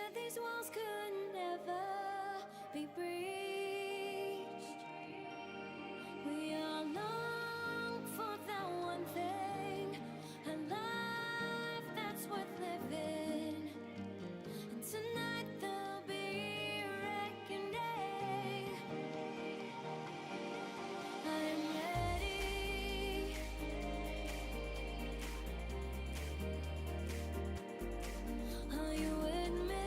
that these walls could never be breached. We all long for that one thing, a life that's worth living. And tonight there'll be reckoning. I am ready. Are you with me?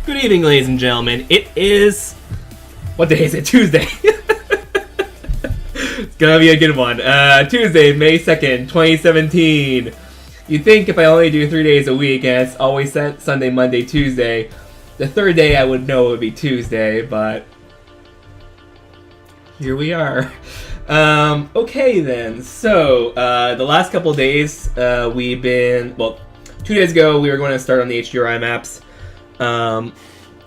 Good evening, ladies and gentlemen. It is... What day is it? Tuesday. It's gonna be a good one. Tuesday, May 2nd, 2017. You'd think if I only do 3 days a week, and it's always Sunday, Monday, Tuesday, the third day I would know it would be Tuesday, but... here we are. Okay then, so, the last couple of days, we've been... Well, 2 days ago, we were going to start on the HDRI maps.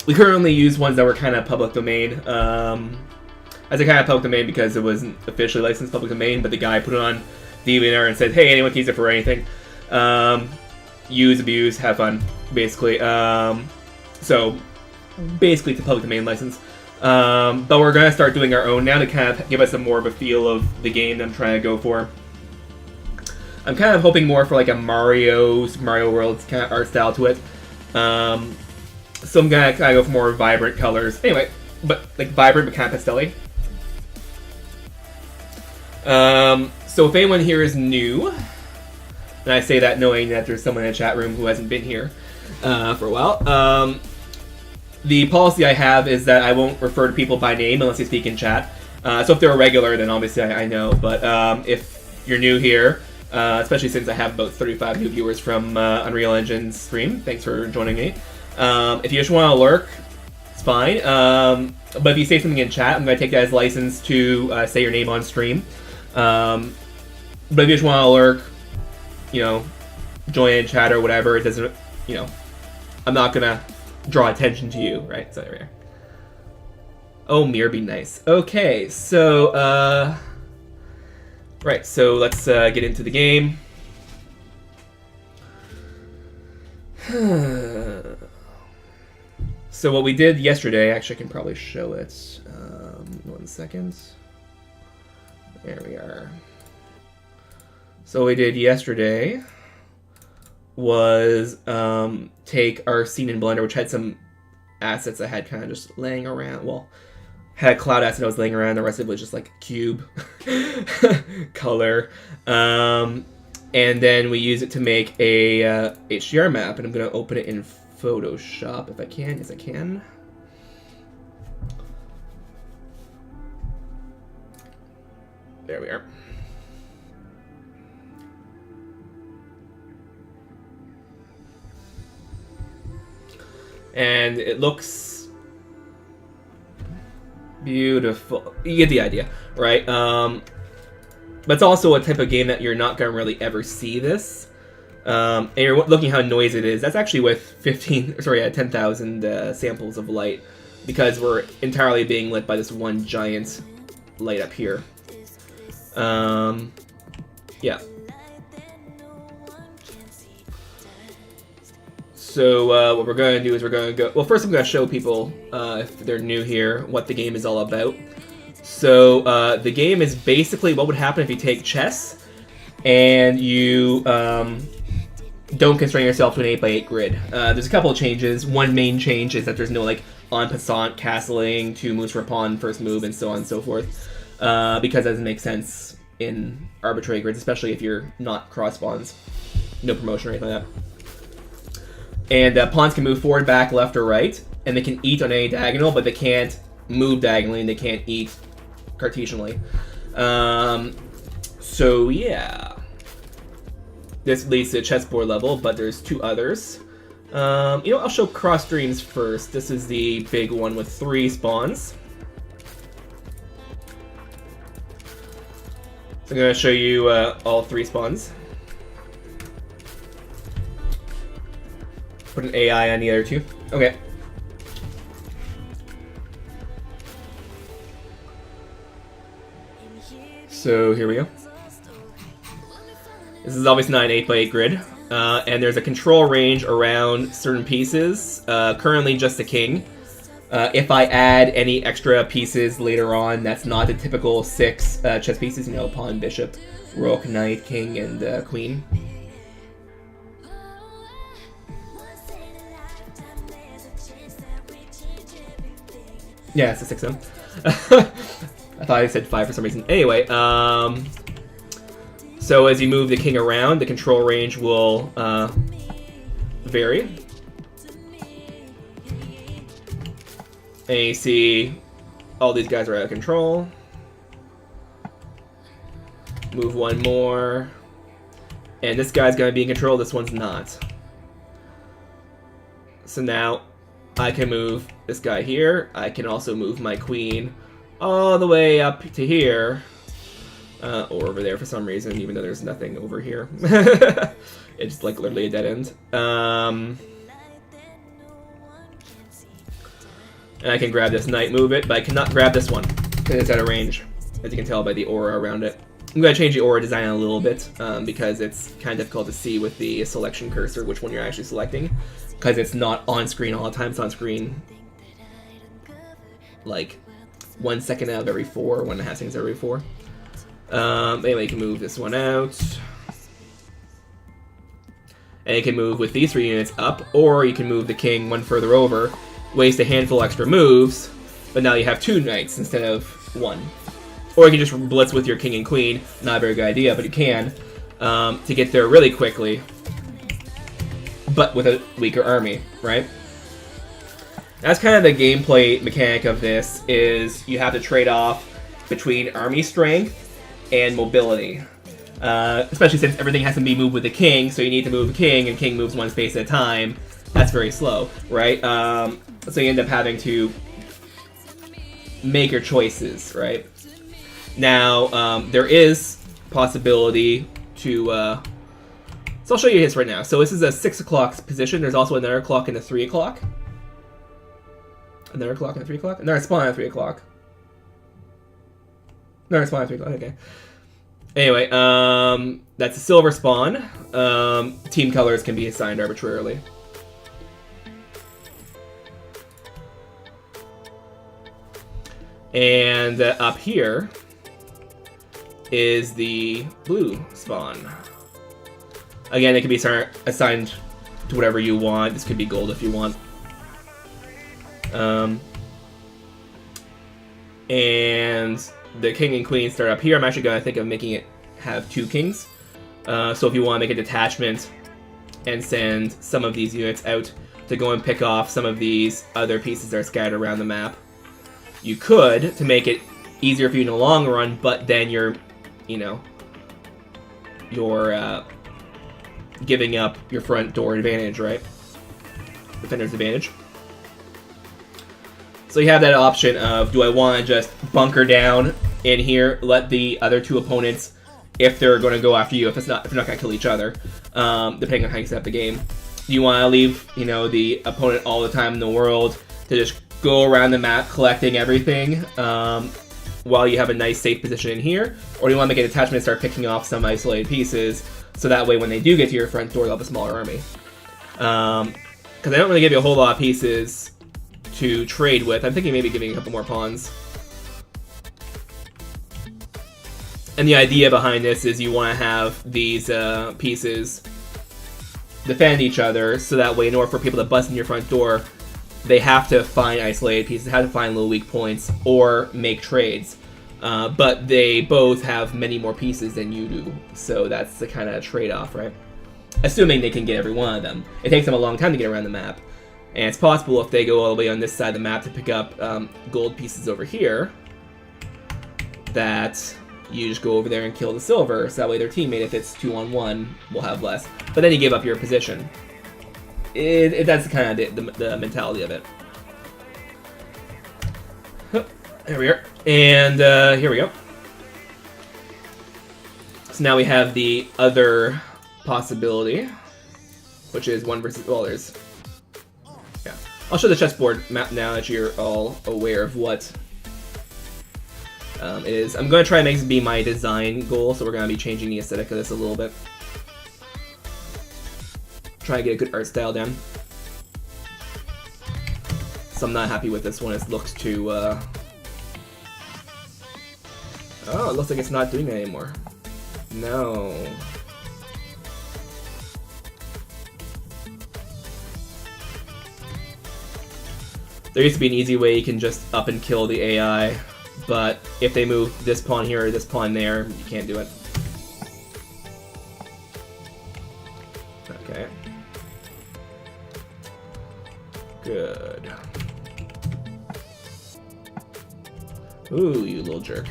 We currently use ones that were kind of public domain. I say kind of public domain because it wasn't officially licensed public domain, but the guy put it on DeviantArt and said, hey, anyone can use it for anything. Use, abuse, have fun, basically. So, basically it's a public domain license. But we're going to start doing our own now to kind of give us a more of a feel of the game that I'm trying to go for. I'm kind of hoping more for like a Mario World kind of art style to it. So I'm gonna kind of go for more vibrant colors. Anyway, but like vibrant but kind of pastel-y. So if anyone here is new, and I say that knowing that there's someone in the chat room who hasn't been here for a while, the policy I have is that I won't refer to people by name unless they speak in chat. So if they're a regular, then obviously I know. But if you're new here, especially since I have about 35 new viewers from Unreal Engine's stream, thanks for joining me. If you just want to lurk, it's fine. But if you say something in chat, I'm going to take that as license to say your name on stream. But if you just want to lurk, you know, join in chat or whatever, it doesn't, you know, I'm not going to draw attention to you, right? So there we are. Oh, mirror be nice. Okay, so, right, so let's get into the game. So what we did yesterday, actually I can probably show it. 1 second. There we are. So what we did yesterday was take our scene in Blender, which had some assets I had kind of just laying around. Well, had a cloud asset I was laying around. The rest of it was just like cube color. And then we use it to make a HDR map, and I'm going to open it in Photoshop if I can. Yes, I can. There we are. And it looks beautiful. You get the idea, right? But it's also a type of game that you're not going to really ever see this. And you're looking how noisy it is. That's actually with 10,000 samples of light, because we're entirely being lit by this one giant light up here. Yeah. So what we're going to do is we're going to go... Well, first I'm going to show people, if they're new here, what the game is all about. So the game is basically what would happen if you take chess and you don't constrain yourself to an 8x8 grid. There's a couple of changes. One main change is that there's no like en passant castling, 2 moves for pawn, first move, and so on and so forth. Because that doesn't make sense in arbitrary grids, especially if you're not cross spawns. No promotion or anything like that. And pawns can move forward, back, left, or right, and they can eat on any diagonal, but they can't move diagonally, and they can't eat Cartesianly. So yeah, this leads to a chessboard level, but there's 2 others. You know, I'll show cross streams first. This is the big one with 3 spawns. So I'm going to show you all 3 spawns. Put an AI on the other 2. Okay. So here we go. This is obviously not an 8x8 grid. And there's a control range around certain pieces. Currently just the king. If I add any extra pieces later on, that's not the typical 6 chess pieces, you know, pawn, bishop, rook, knight, king, and queen. Yeah, it's a 6M. I thought I said 5 for some reason. Anyway, so as you move the king around, the control range will vary. And you see all these guys are out of control. Move one more. And this guy's going to be in control, this one's not. So now I can move this guy here. I can also move my queen all the way up to here. Or over there for some reason, even though there's nothing over here. It's like literally a dead end. And I can grab this knight, move it, but I cannot grab this one because it's out of range, as you can tell by the aura around it. I'm going to change the aura design a little bit because it's kind of difficult to see with the selection cursor which one you're actually selecting, because it's not on screen all the time. It's on screen like 1 second out of every 4, 1.5 seconds every 4. Anyway, you can move this one out. And you can move with these 3 units up, or you can move the king one further over, waste a handful extra moves, but now you have 2 knights instead of 1. Or you can just blitz with your king and queen. Not a very good idea, but you can, to get there really quickly, but with a weaker army, right? That's kind of the gameplay mechanic of this, is you have to trade off between army strength and mobility. Especially since everything has to be moved with the king, so you need to move the king, and king moves 1 space at a time. That's very slow, right? So you end up having to make your choices, right? Now, there is possibility to... so I'll show you this right now. So this is a 6 o'clock position. There's also another clock and a 3 o'clock. Another clock and a 3 o'clock? Another spawn at 3 o'clock. Another spawn at 3 o'clock, okay. Anyway, that's a silver spawn. Team colors can be assigned arbitrarily. And up here is the blue spawn. Again, it can be assigned to whatever you want. This could be gold if you want. And the king and queen start up here. I'm actually going to think of making it have 2 kings. So if you want to make a detachment and send some of these units out to go and pick off some of these other pieces that are scattered around the map, you could, to make it easier for you in the long run, but then you're, you know, you're giving up your front door advantage, right? Defender's advantage. So you have that option of, do I want to just bunker down in here, let the other 2 opponents, if they're going to go after you, if they're not going to kill each other, depending on how you set up the game. Do you want to leave, you know, the opponent all the time in the world to just go around the map collecting everything while you have a nice safe position in here? Or do you want to make an attachment and start picking off some isolated pieces, so that way when they do get to your front door, they'll have a smaller army? Because I don't really give you a whole lot of pieces to trade with. I'm thinking maybe giving a couple more pawns. And the idea behind this is you want to have these pieces defend each other, so that way in order for people to bust in your front door, they have to find isolated pieces, have to find little weak points, or make trades. But they both have many more pieces than you do, so that's the kind of trade-off, right? Assuming they can get every one of them. It takes them a long time to get around the map. And it's possible if they go all the way on this side of the map to pick up gold pieces over here, that you just go over there and kill the silver, so that way their teammate, if it's 2-on-1, will have less. But then you give up your position. That's kind of the mentality of it. There we are. And here we go. So now we have the other possibility, which is 1 versus... Well, there's... Yeah. I'll show the chessboard map now that you're all aware of what it is. I'm going to try and make this be my design goal, so we're going to be changing the aesthetic of this a little bit. Try to get a good art style down. So I'm not happy with this one. It looks too... Oh, it looks like it's not doing that anymore. No. There used to be an easy way you can just up and kill the AI, but if they move this pawn here or this pawn there, you can't do it. Okay. Ooh, you little jerk.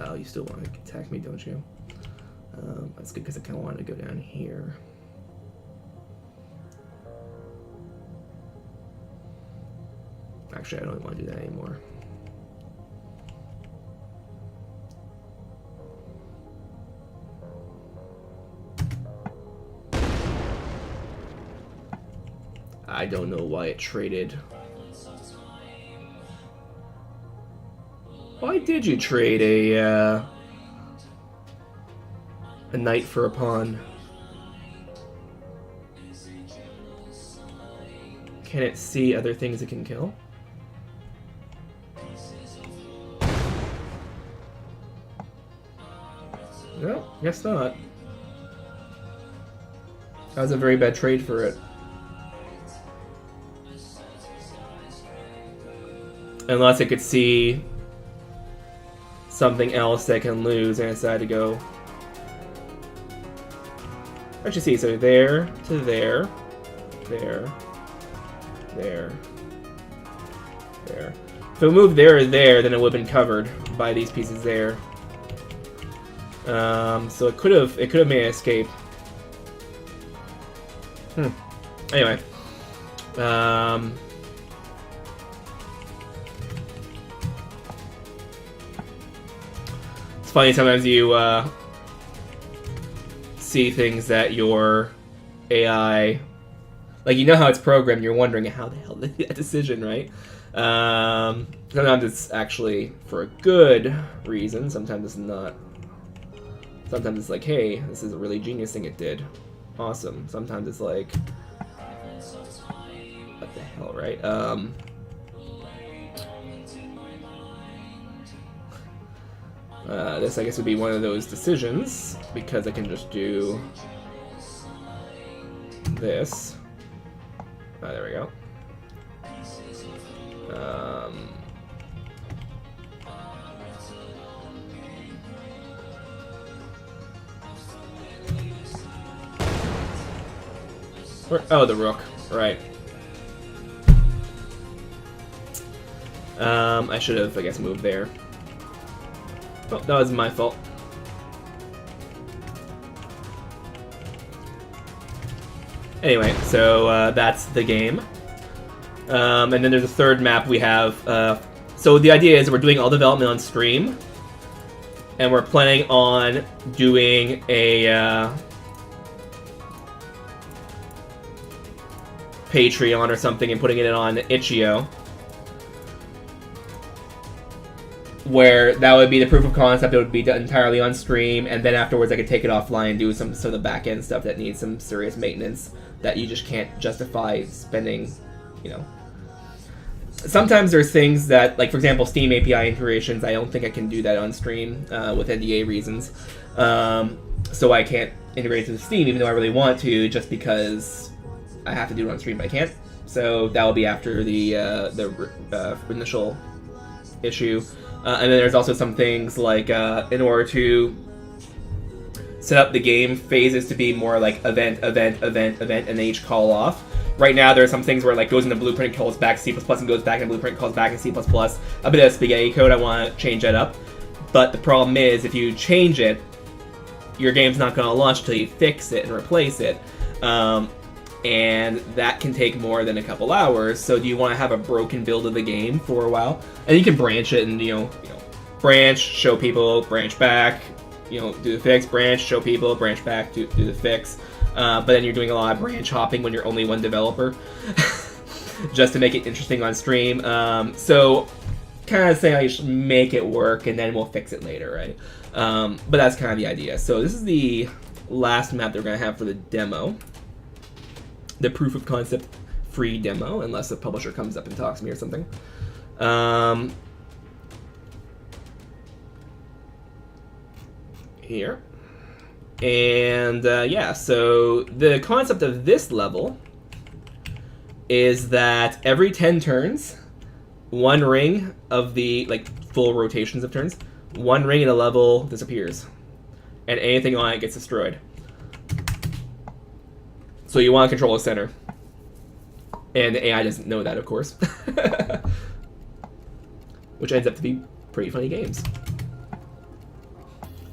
Oh, you still want to attack me, don't you? That's good because I kind of wanted to go down here. Actually, I don't want to do that anymore. I don't know why it traded. Why did you trade a knight for a pawn? Can it see other things it can kill? No, guess not. That was a very bad trade for it. Unless it could see something else that can lose and I decided to go. Let's just see, so there to there, there, there, there. If it moved there or there, then it would have been covered by these pieces there. So it could have made an escape. Anyway. It's funny sometimes you see things that your AI, like, you know how it's programmed, you're wondering how the hell did that decision, right? Sometimes it's actually for a good reason, sometimes it's not. Sometimes it's like, hey, this is a really genius thing it did. Awesome. Sometimes it's like, what the hell, right? This, I guess, would be one of those decisions, because I can just do this. Oh, there we go. Oh, the rook. Right. I should have, I guess, moved there. Oh, that was my fault. Anyway, so that's the game. And then there's a third map we have. So the idea is we're doing all development on stream. And we're planning on doing a Patreon or something and putting it on Itch.io, where that would be the proof of concept. It would be done entirely on stream, and then afterwards I could take it offline and do some of the back end stuff that needs some serious maintenance that you just can't justify spending, you know. Sometimes there's things that, like, for example, Steam API integrations, I don't think I can do that on stream with NDA reasons. So I can't integrate to Steam, even though I really want to, just because I have to do it on stream, but I can't. So that will be after the initial issue. And then there's also some things like in order to set up the game phases to be more like event, and they each call off. Right now there are some things where it like goes into Blueprint, calls back C++, and goes back in Blueprint, calls back in C++. A bit of spaghetti code. I want to change that up. But the problem is, if you change it, your game's not going to launch until you fix it and replace it. And that can take more than a couple hours. So do you want to have a broken build of the game for a while? And you can branch it and, you know, branch, show people, branch back, do the fix, branch, show people, branch back, do the fix. But then you're doing a lot of branch hopping when you're only one developer, just to make it interesting on stream. So kind of saying I should make it work and then we'll fix it later, right? But that's kind of the idea. So this is the last map they're going to have for the demo. The proof of concept free demo, unless the publisher comes up and talks to me or something. Here. And yeah, so the concept of this level is that every 10 turns, one ring of the, like, full rotations of turns, one ring in a level disappears. And anything on it gets destroyed. So you want to control the center. And the AI doesn't know that, of course. Which ends up to be pretty funny games.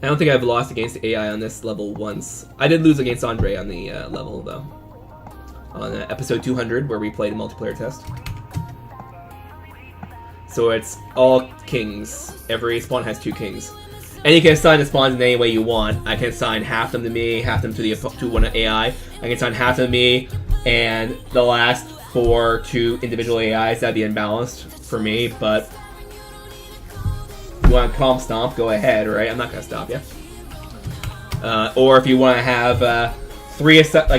I don't think I've lost against the AI on this level once. I did lose against Andre on the level, though. On episode 200, where we played a multiplayer test. So it's all kings. Every spawn has 2 kings. And you can assign the spawns in any way you want. I can assign half them to me, half them to one AI. I can assign half to me, and the last 4 to individual AIs. That'd be unbalanced for me, but you want to comp stomp, go ahead, right? I'm not gonna stop you. Or if you want to have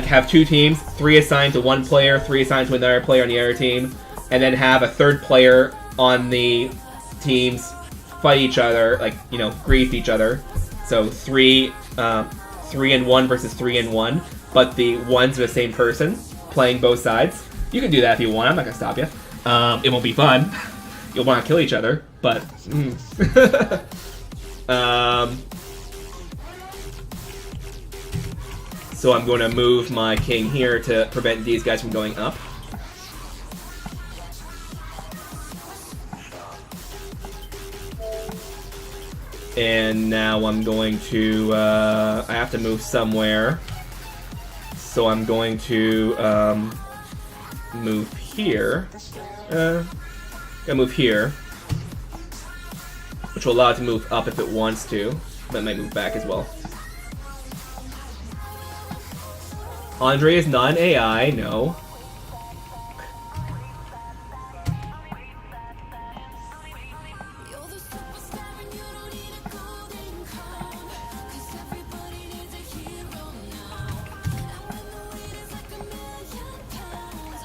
have 2 teams, 3 assigned to one player, 3 assigned to another player on the other team, and then have a 3rd player on the teams fight each other, like, you know, grief each other. So 3 and 1 versus 3 and 1, but the one's the same person playing both sides. You can do that if you want. I'm not gonna stop you. It won't be fun. You'll want to kill each other, but so I'm going to move my king here to prevent these guys from going up. And now I'm going to, I have to move somewhere. So I'm going to move here. Gonna move here. Which will allow it to move up if it wants to. But it might move back as well. Andre is not an AI, no.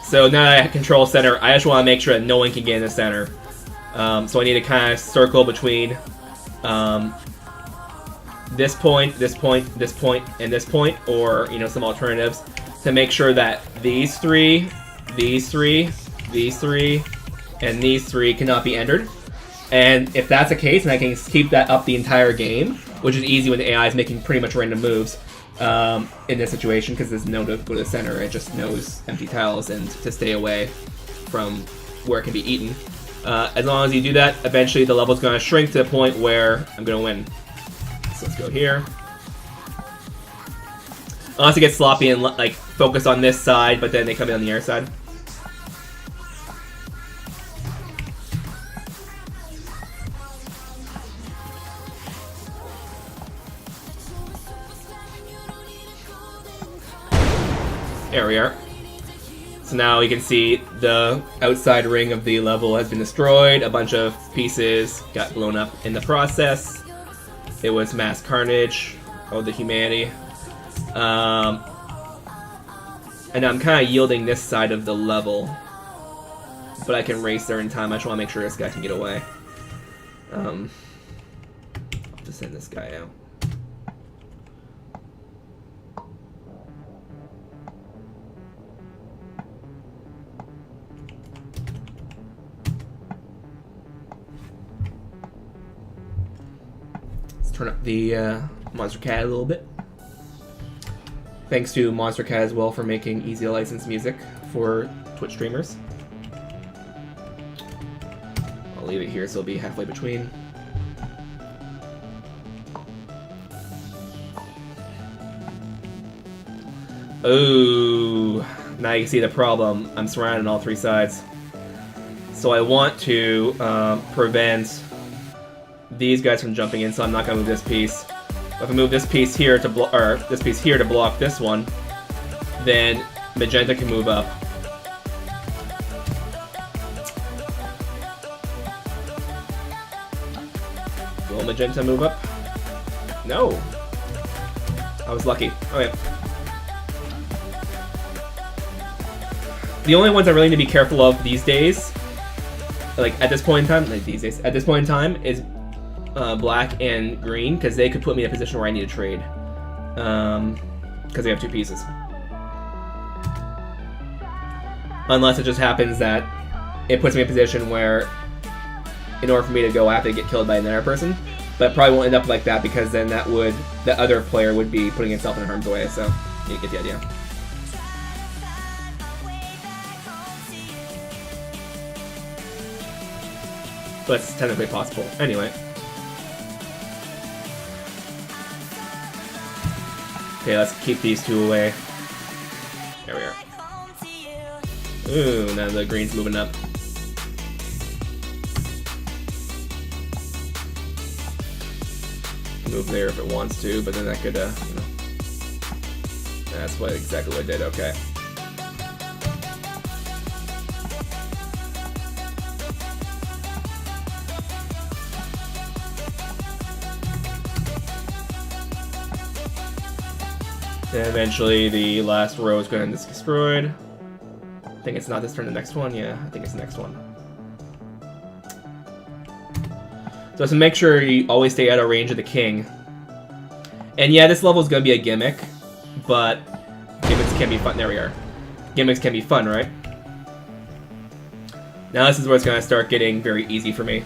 So now that I control center, I just want to make sure that no one can get in the center. So I need to kind of circle between this point, this point, this point, and this point, or, you know, some alternatives to make sure that these 3, these 3, these 3, and these 3 cannot be entered. And if that's the case, then I can keep that up the entire game, which is easy when the AI is making pretty much random moves. In this situation, because there's no to go to the center, it just knows empty tiles and to stay away from where it can be eaten. As long as you do that, eventually the level's going to shrink to the point where I'm going to win. So let's go here. Unless it gets sloppy and like focus on this side, but then they come in on the air side. There we are. So now you can see the outside ring of the level has been destroyed. A bunch of pieces got blown up in the process. It was mass carnage of the humanity. And I'm kind of yielding this side of the level. But I can race there in time. I just want to make sure this guy can get away. I'll just send this guy out. Turn up the Monster Cat a little bit. Thanks to Monster Cat as well for making easy license music for Twitch streamers. I'll leave it here so it'll be halfway between. Oh, now you can see the problem. I'm surrounded on all 3 sides. So I want to prevent these guys from jumping in, so I'm not gonna move this piece. If I move this piece here to block this one, then Magenta can move up. Will Magenta move up? No. I was lucky. Okay. The only ones I really need to be careful of these days, like at this point in time, at this point in time, is black and green, because they could put me in a position where I need to trade. Because they have 2 pieces. unless it just happens that it puts me in a position where, in order for me to go, I have to get killed by another person. But it probably won't end up like that, because then the other player would be putting himself in harm's way. So you get the idea. But it's technically possible. Anyway. Okay, let's keep these two away. There we are. Ooh, now the green's moving up. Move there if it wants to, but then that could, you know. That's exactly what I did, okay. And eventually the last row is going to get destroyed. I think it's not this turn, the next one. Yeah, I think it's the next one. So make sure you always stay out of range of the king. And yeah, this level is going to be a gimmick, but gimmicks can be fun. There we are. Gimmicks can be fun, right? Now this is where it's going to start getting very easy for me.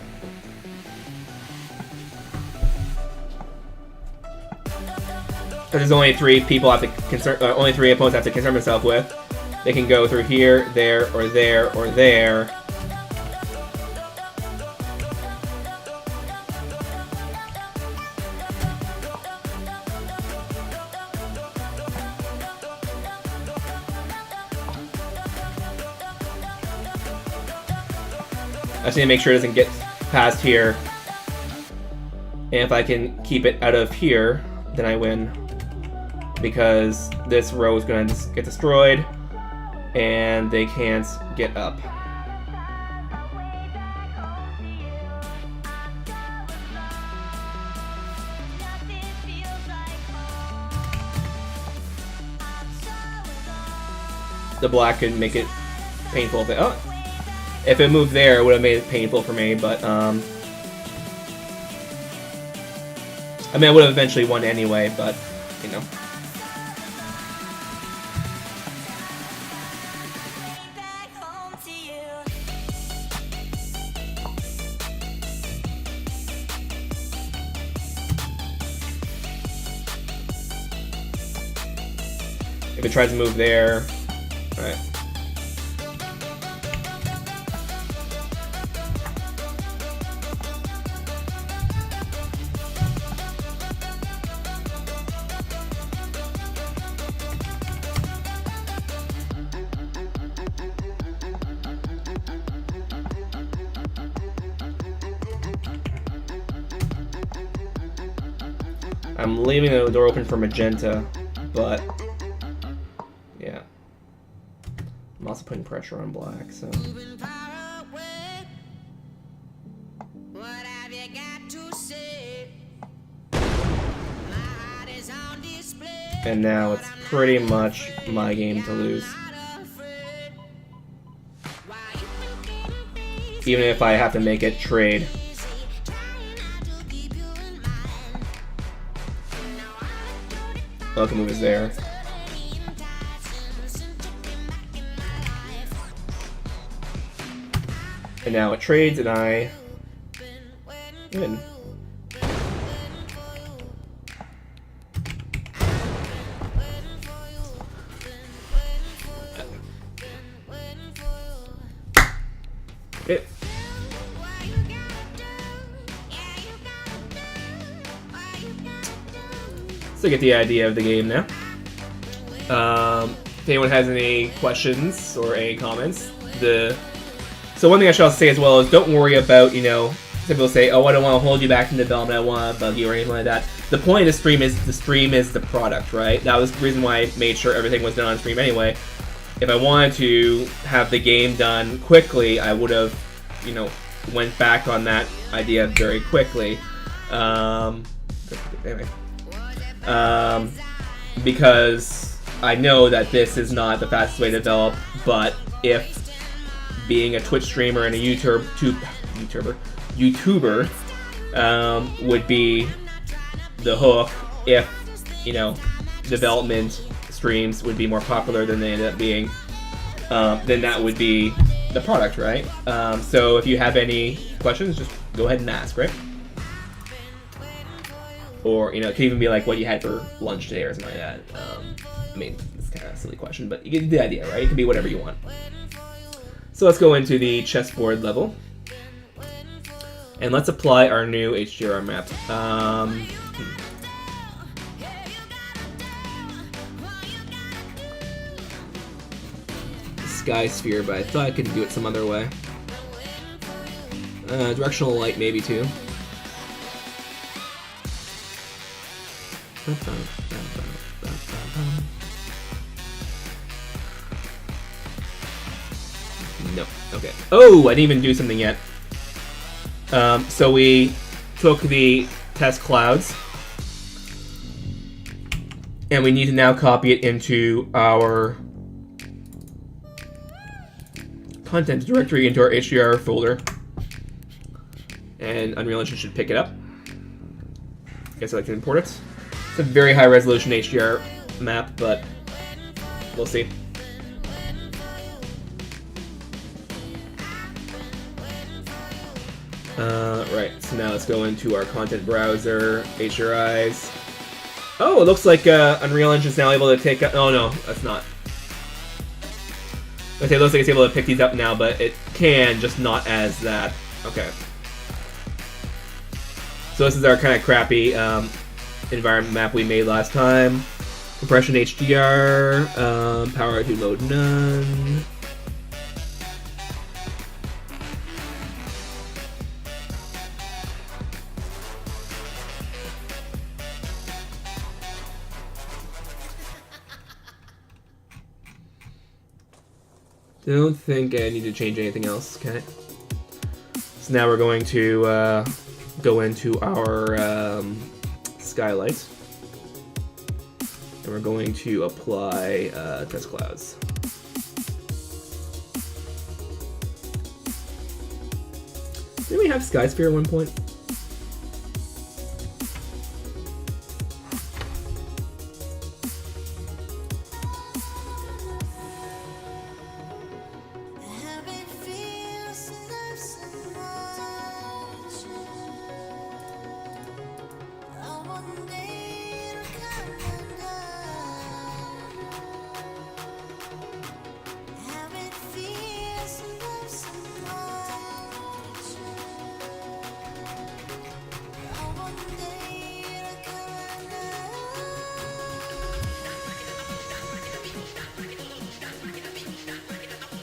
Because there's only three people I have to concern, only three opponents I have to concern myself with. They can go through here, there, or there, or there. I just need to make sure it doesn't get past here. And if I can keep it out of here, then I win. Because this row is going to get destroyed, and they can't get up. The black could make it painful. If it moved there, it would have made it painful for me, but I mean, I would have eventually won anyway, but, you know. If it tries to move there, alright. I'm leaving the door open for magenta, but yeah. I'm also putting pressure on black, so. And now it's pretty much my game to lose. Even if I have to make it trade. Welcome move is there. And now it trades and I win. Okay. So get the idea of the game now. If anyone has any questions or any comments, so one thing I should also say as well is don't worry about, you know, some people say, oh, I don't want to hold you back in development, I want to bug you or anything like that. The point of the stream is the product, right? That was the reason why I made sure everything was done on stream anyway. If I wanted to have the game done quickly, I would have, you know, went back on that idea very quickly. Anyway. Because I know that this is not the fastest way to develop, but if being a Twitch streamer and a YouTuber would be the hook, if, you know, development streams would be more popular than they ended up being. then that would be the product, right? So if you have any questions, just go ahead and ask, right? Or, you know, it could even be like what you had for lunch today or something like that. I mean, it's kind of a silly question, but you get the idea, right? It can be whatever you want. So let's go into the chessboard level. And let's apply our new HDR map. Sky sphere, but I thought I could do it some other way. Directional light maybe too. No. Okay. Oh, I didn't even do something yet. So we took the test clouds, and we need to now copy it into our content directory, into our HDR folder, and Unreal Engine should pick it up. I guess I can import it. It's a very high resolution HDR map, but we'll see. Right, so now let's go into our content browser, HDRIs. Oh, it looks like Unreal Engine's now able to take... Oh no, that's not. Okay, it looks like it's able to pick these up now, but it can, just not as that. Okay. So this is our kind of crappy environment map we made last time. Compression HDR, power to load none. Don't think I need to change anything else, okay? So now we're going to go into our skylight. And we're going to apply test clouds. Didn't we have Sky Sphere at one point?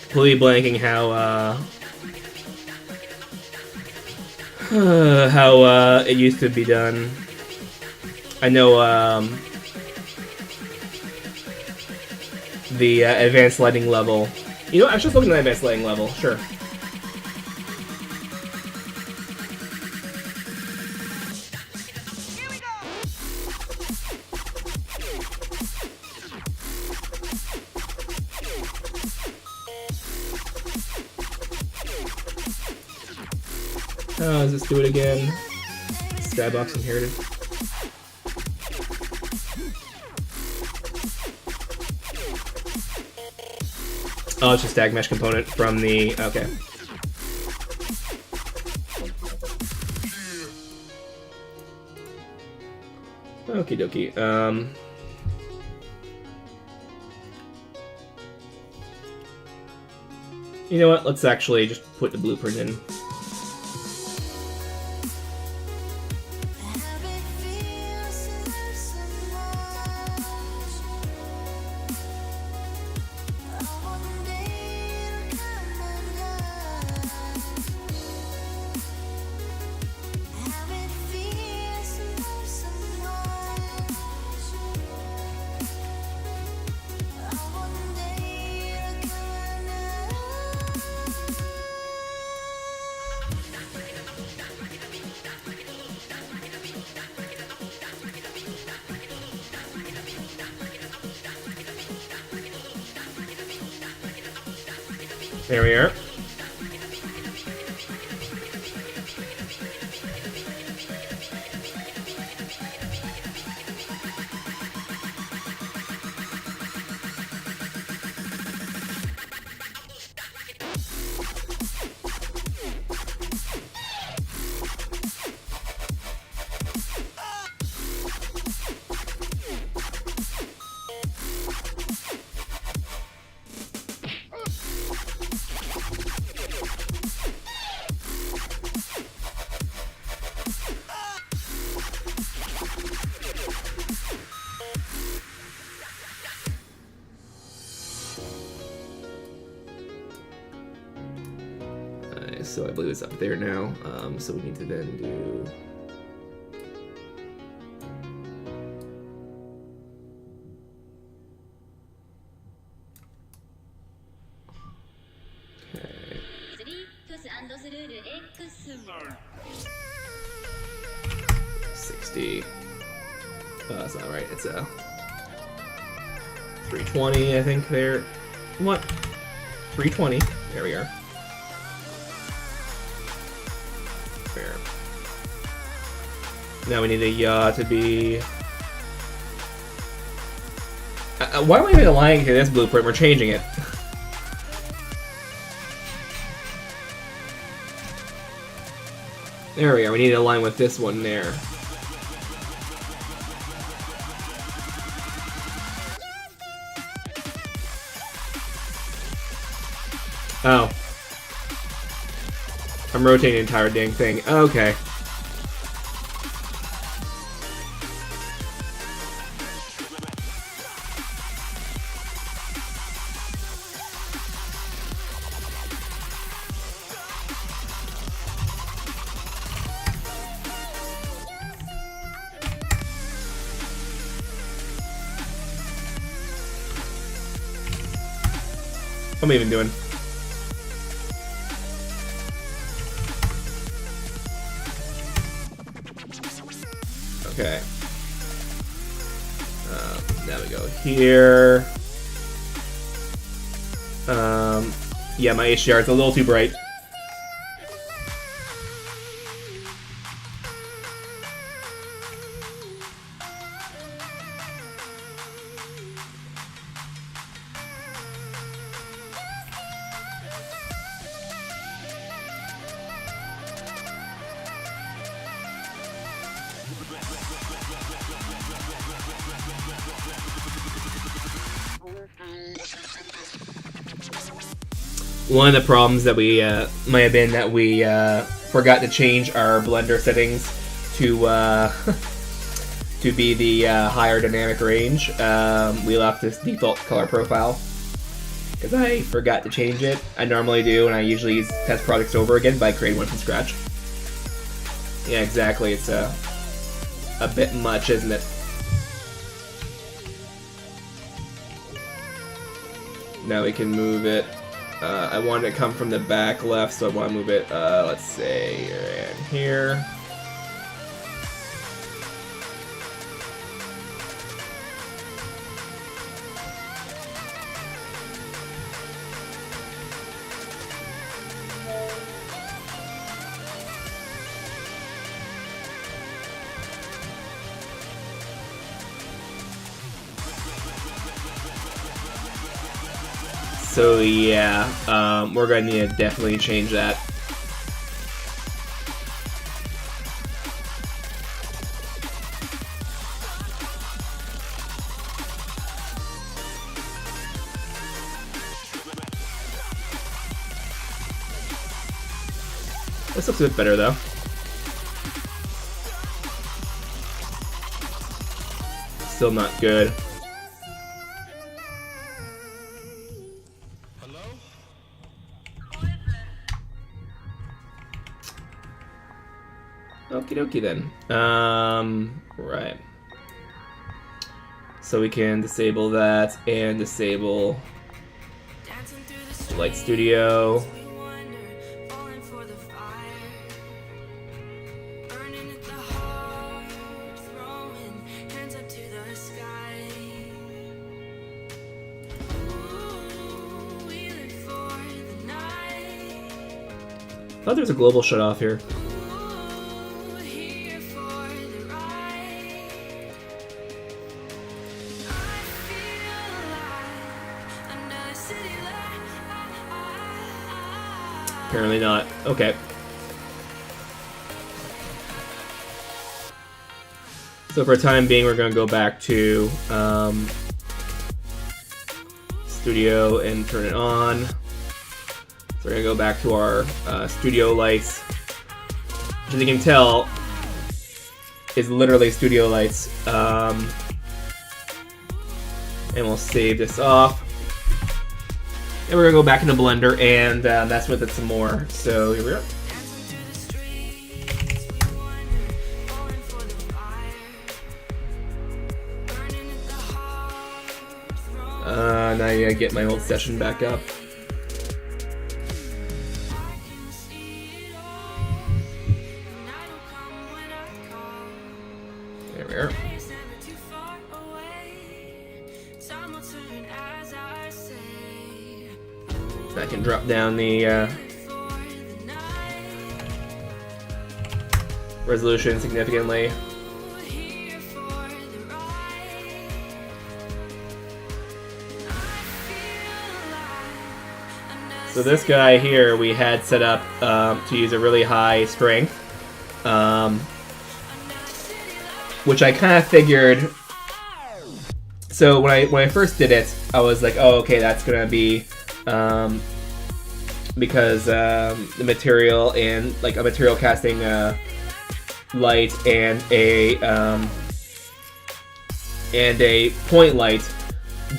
Completely blanking how it used to be done. I know the advanced lighting level. You know, I was just looking at the advanced lighting level. Sure. Let's just do it again. Skybox inherited. Oh, it's just tag mesh component from the... Okay. Okie dokie. You know what? Let's actually just put the blueprint in. There we are. so I believe it's up there now. So we need to then do... Okay. 60. That's not right. It's a 320, I think. There. What? 320. There we are. Fair. Now we need a yaw to be. Why am I even aligning to this blueprint? We're changing it. There we are. We need to align with this one there. Oh. I'm rotating the entire dang thing. Okay. What am I even doing? Okay. Now we go here. Yeah, my HDR is a little too bright. One of the problems that we might have been that we forgot to change our blender settings to to be the higher dynamic range. We left this default color profile because I forgot to change it. I normally do, and I usually use test projects over again, but I create one from scratch. Yeah, exactly. It's a bit much, isn't it? Now we can move it. I want it to come from the back left, so I want to move it, let's say, right here. So yeah, we're going to need to definitely change that. This looks a bit better though. Still not good. Okie dokie then. Right. So we can disable that and disable Light Studio. I thought there was a global shut off here. Apparently not. Okay. So for the time being, we're going to go back to Studio and turn it on. So we're going to go back to our studio lights, which as you can tell is literally studio lights. And we'll save this off. And we're gonna go back into Blender and mess with it some more. So here we go. Now I gotta get my old session back up. There we are. So I can drop down the resolution significantly. So this guy here we had set up to use a really high strength, which I kind of figured. So when I first did it, I was like, oh, okay, that's gonna be because the material and like a material casting light and a point light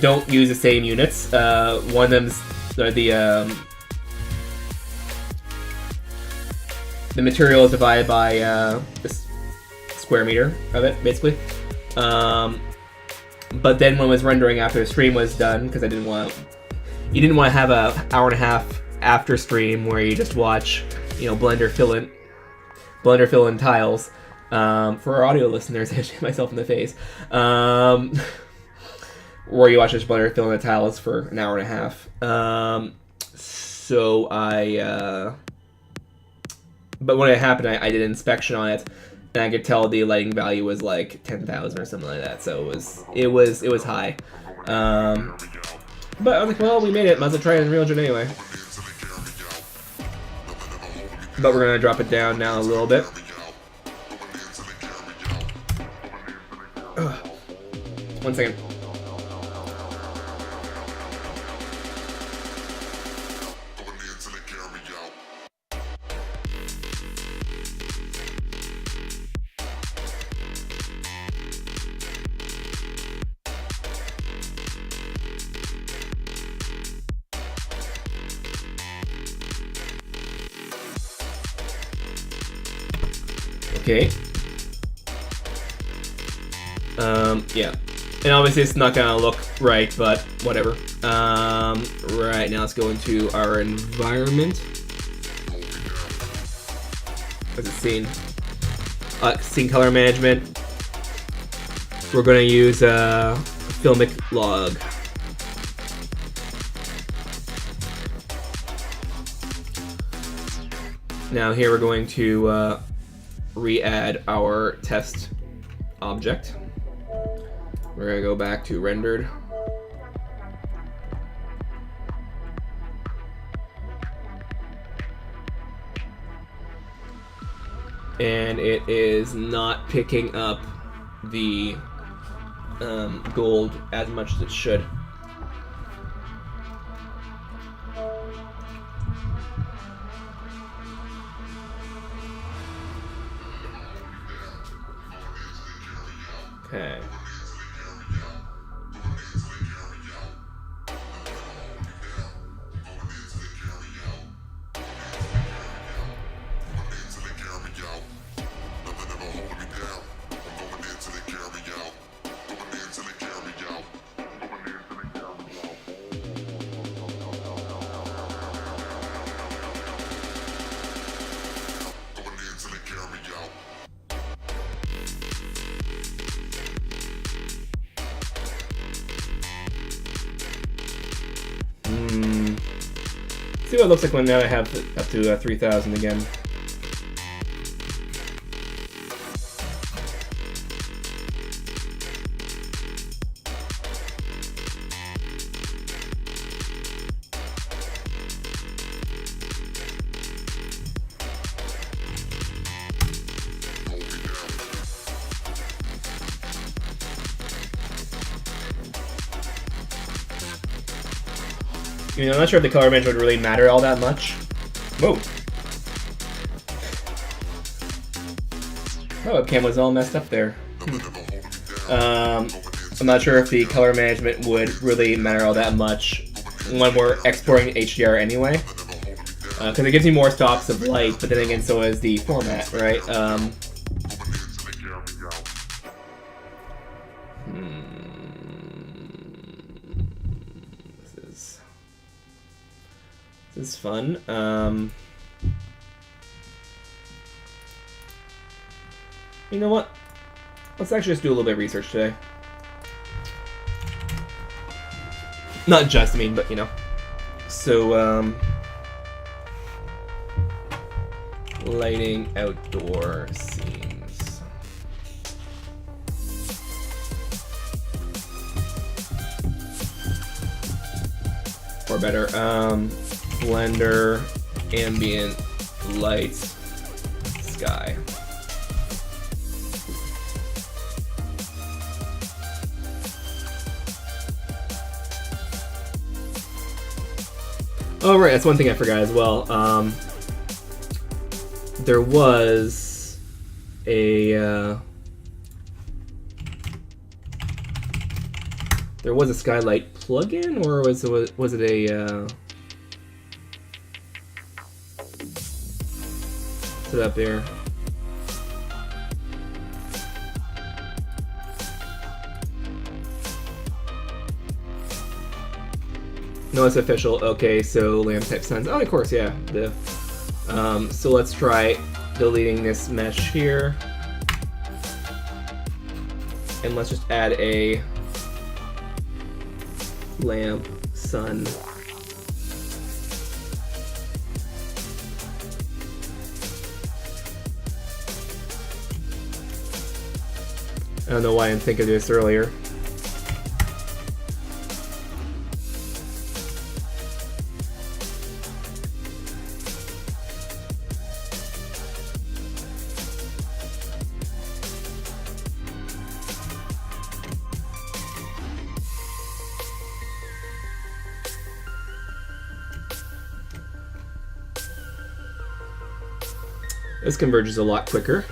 don't use the same units. One of them's the material is divided by the square meter of it, basically. But then when I was rendering after the stream was done, because you didn't want to have a hour and a half after stream where you just watch, Blender fill in tiles. For our audio listeners, I hit myself in the face. Where you watch this Blender fill in the tiles for an hour and a half. But when it happened, I did an inspection on it, and I could tell the lighting value was like 10,000 or something like that. So it was high. But I was like, well, we made it. Might as well try it in Real Engine anyway. But we're gonna drop it down now a little bit. Ugh. 1 second. Okay. Yeah. And obviously it's not gonna look right, but whatever. Right, now let's go into our environment. What's it scene? Scene color management. We're gonna use filmic log. Now here we're going to re-add our test object. We're gonna go back to rendered. And it is not picking up the gold as much as it should. Okay. See what it looks like when now I have up to 3,000 again. I'm not sure if the color management would really matter all that much. Whoa. Oh, webcam was all messed up there. I'm not sure if the color management would really matter all that much when we're exporting HDR anyway. Because it gives me more stops of light, but then again, so is the format, right? This is fun. You know what? Let's actually just do a little bit of research today. Not just, I mean, but you know. So, lighting outdoor scenes. Or better, Blender, ambient lights, sky. Oh right, that's one thing I forgot as well. There was a skylight plugin, or was it a what's it up there? No, it's official. Okay, so lamp type signs. Oh, of course, yeah. So let's try deleting this mesh here, and let's just add a lamp sun. I don't know why I didn't think of this earlier. This converges a lot quicker.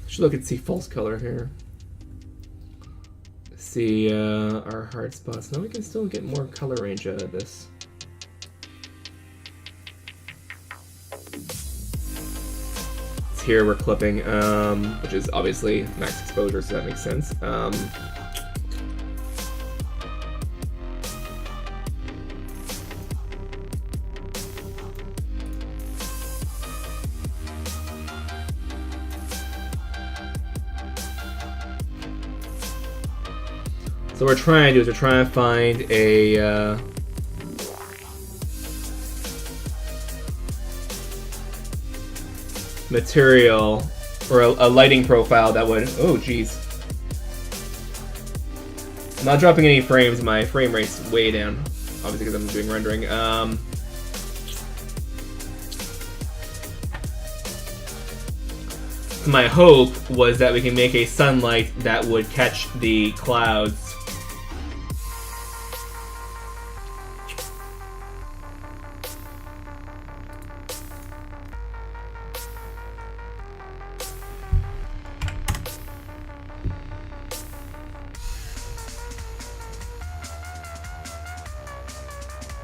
Should look and see false color here. See our hard spots. Now we can still get more color range out of this. It's here we're clipping, which is obviously max exposure, so that makes sense. So what we're trying to do is we're trying to find a material or a lighting profile that would, oh geez. I'm not dropping any frames, my frame rate's way down, obviously because I'm doing rendering. My hope was that we can make a sunlight that would catch the clouds.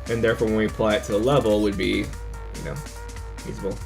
And therefore when we apply it to the level would be, you know, feasible.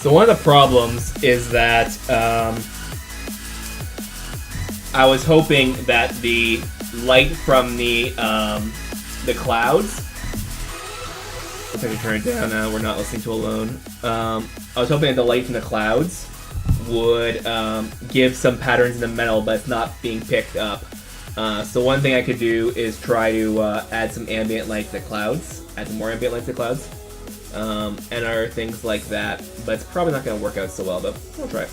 So one of the problems is that I was hoping that the light from the clouds. Let's actually turn it down now. We're not listening to Alone. I was hoping that the light from the clouds would give some patterns in the metal, but it's not being picked up. So one thing I could do is try to add some ambient light to the clouds, add some more ambient light to the clouds. And other things like that, but it's probably not going to work out so well, but we'll try it.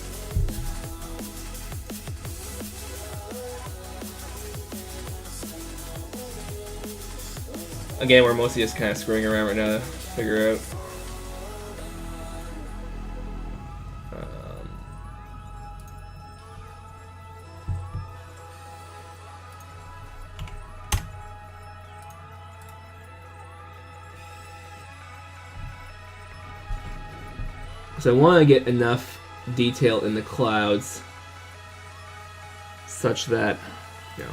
Again, we're mostly just kind of screwing around right now to figure out. So I want to get enough detail in the clouds such that, you know,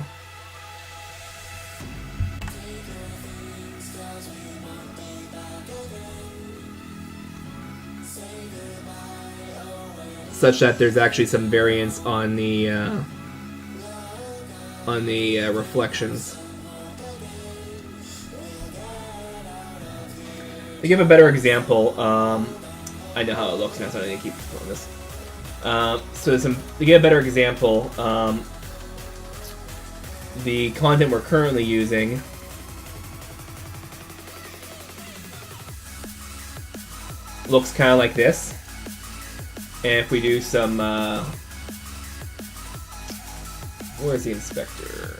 such that there's actually some variance on the reflections. To give a better example, I know how it looks now, so I need to keep doing this. To get a better example, the content we're currently using looks kind of like this. And if we do some, where's the inspector?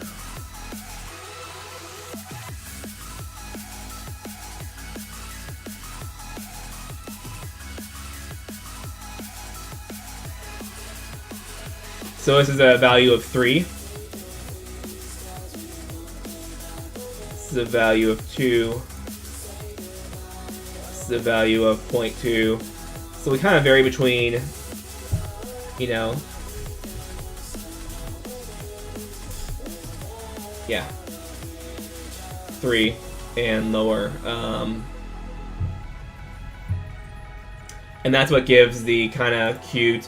So this is a value of 3. This is a value of 2. This is a value of 0.2. So we kind of vary between, you know, yeah, 3 and lower. And that's what gives the kind of cute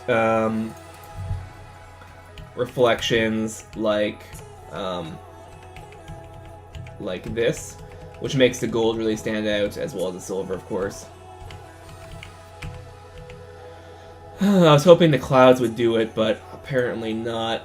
reflections like this, which makes the gold really stand out, as well as the silver, of course. I was hoping the clouds would do it, but apparently not.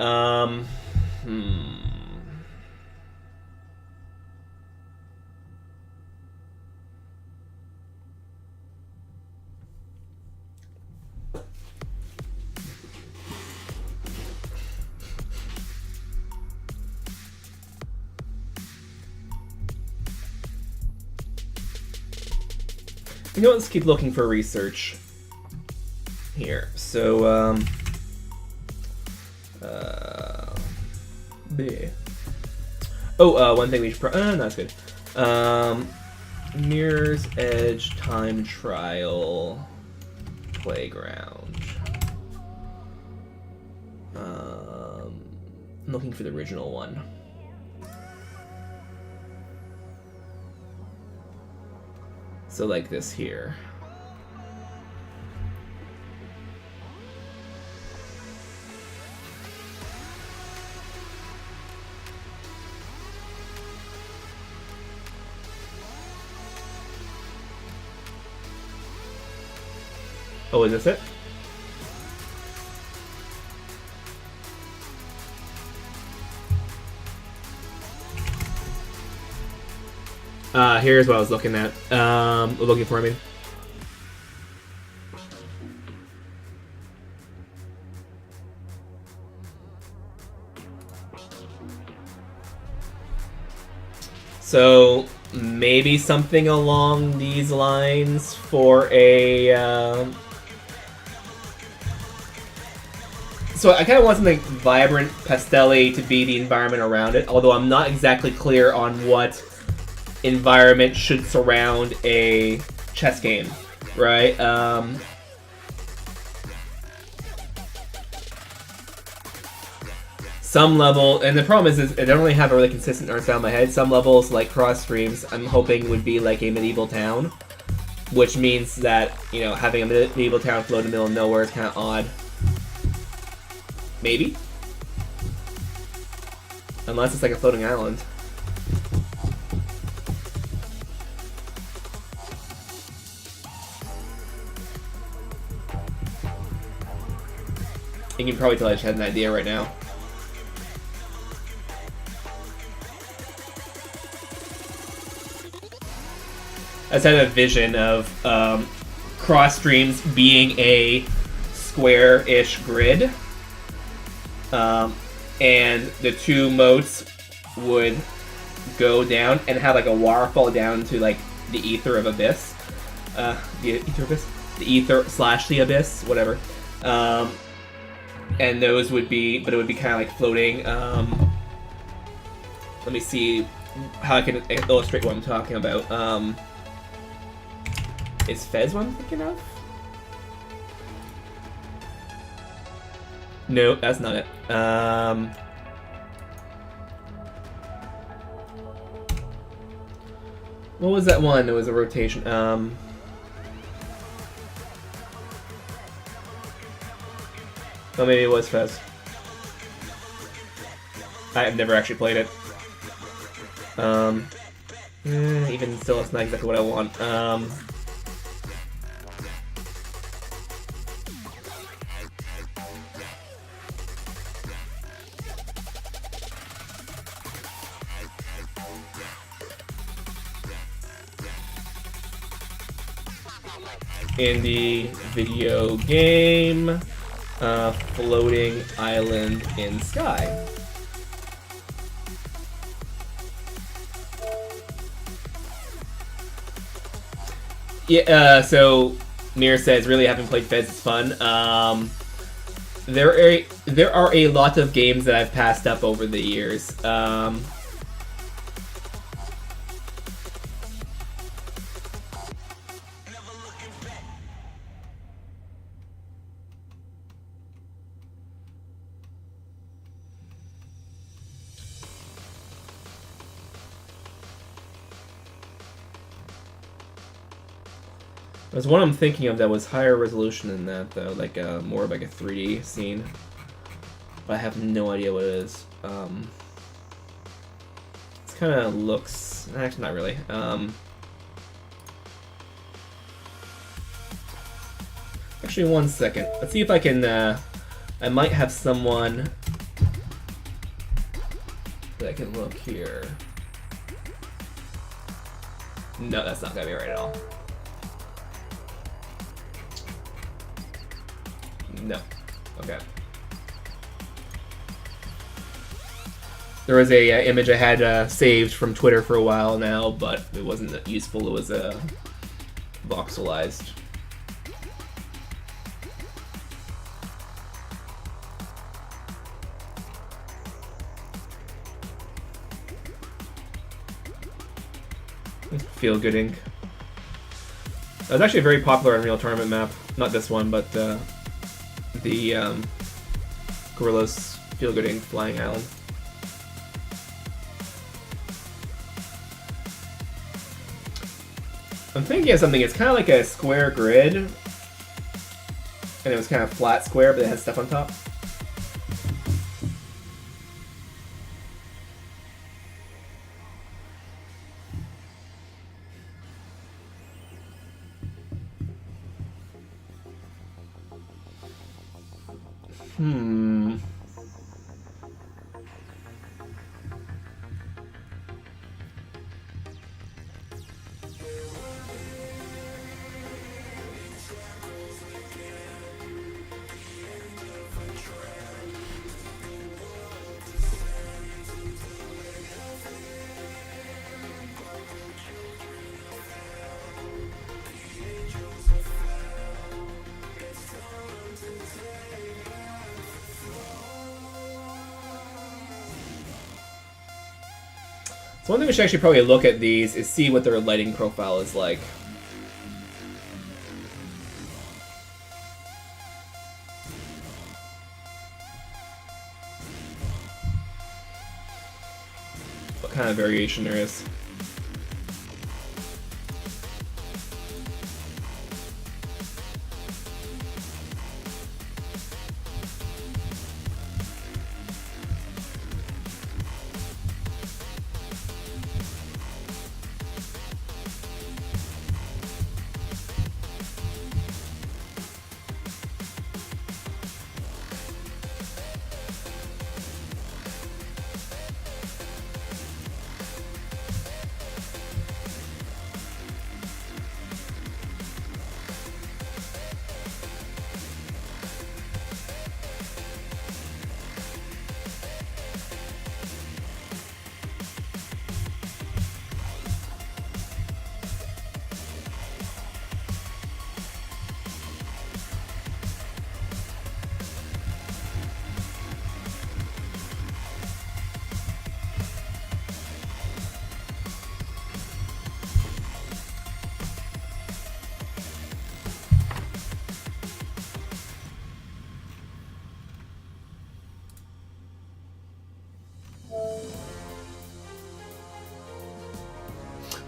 You know what, let's keep looking for research here. So, one thing we should no, that's good. Mirror's Edge Time Trial Playground. I'm looking for the original one. So like this here. Oh, is this it? Here's what I was looking at. Looking for, I mean. So maybe something along these lines for a... So I kind of want something vibrant, pastel-y to be the environment around it, although I'm not exactly clear on what environment should surround a chess game, right? Some level, and the problem is I don't really have a really consistent art style in my head. Some levels, like cross streams, I'm hoping would be like a medieval town, which means that, you know, having a medieval town float in the middle of nowhere is kind of odd. Maybe? Unless it's like a floating island. You can probably tell I just had an idea right now. I just had a vision of cross streams being a square-ish grid. And the two moats would go down and have like a waterfall down to like the ether of abyss. The ether abyss? The ether / the abyss, whatever. And those would be, but it would be kind of like floating. Let me see how I can illustrate what I'm talking about. Is Fez what I'm thinking of? No, that's not it. What was that one? It was a rotation. Oh, maybe it was Fez. I have never actually played it. Even still, it's not exactly what I want. In the video game, floating island in sky. Yeah, so Mir says, really haven't played Fez, it's fun. There are a lot of games that I've passed up over the years. There's one I'm thinking of that was higher resolution than that, though, like more of like a 3D scene. But I have no idea what it is. This kind of looks... Actually, not really. Actually, one second. Let's see if I can... I might have someone that can look here. No, that's not gonna be right at all. No. Okay. There was a image I had saved from Twitter for a while now, but it wasn't that useful. It was voxelized. Feel Good Ink. That was actually a very popular Unreal Tournament map. Not this one, but the Gorillas Feel Good Ink Flying Island. I'm thinking of something. It's kind of like a square grid, and it was kind of flat square, but it has stuff on top. So one thing we should actually probably look at these is see what their lighting profile is like. What kind of variation there is.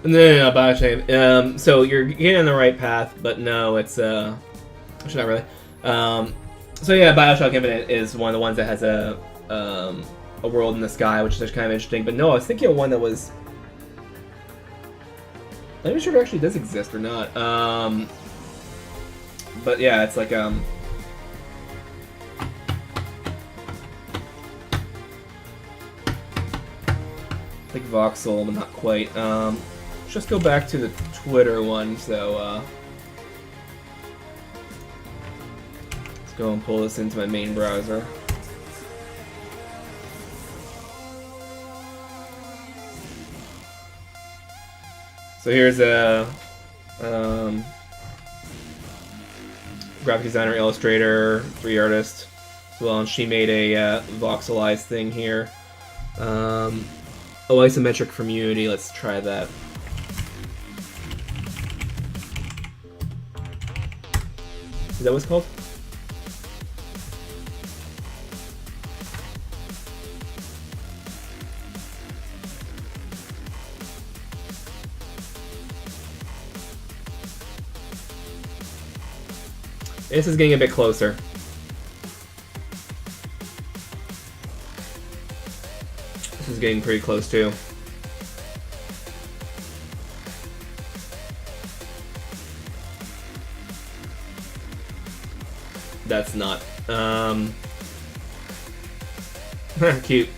No, Bioshock. So you're getting on the right path, but no, it's actually not really. So yeah, Bioshock Infinite is one of the ones that has a world in the sky, which is kind of interesting. But no, I was thinking of one that was. I'm not sure if it actually does exist or not. But yeah, it's like voxel, but not quite. Let's just go back to the Twitter one. So let's go and pull this into my main browser. So here's a graphic designer, illustrator, 3D artist as well, and she made a voxelized thing here. Isometric from Unity, let's try that. Is that what it's called? This is getting a bit closer. This is getting pretty close too. That's not. Cute.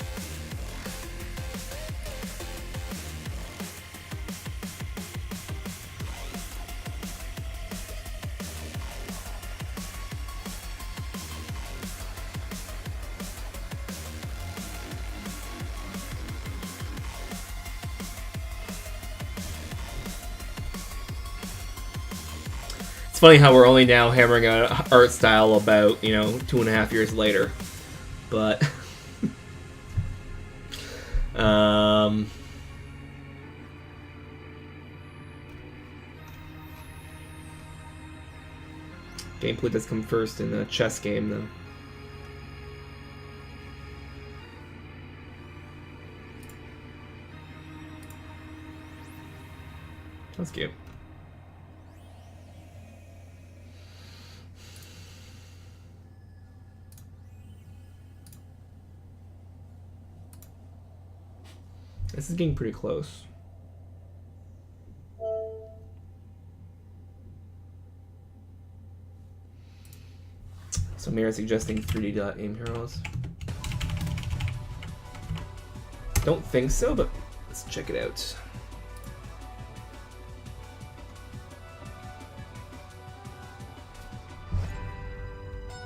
It's funny how we're only now hammering out art style about, 2.5 years later. But gameplay does come first in a chess game, though. That's cute. This is getting pretty close. So Mira suggesting 3D.aim heroes. Don't think so, but let's check it out.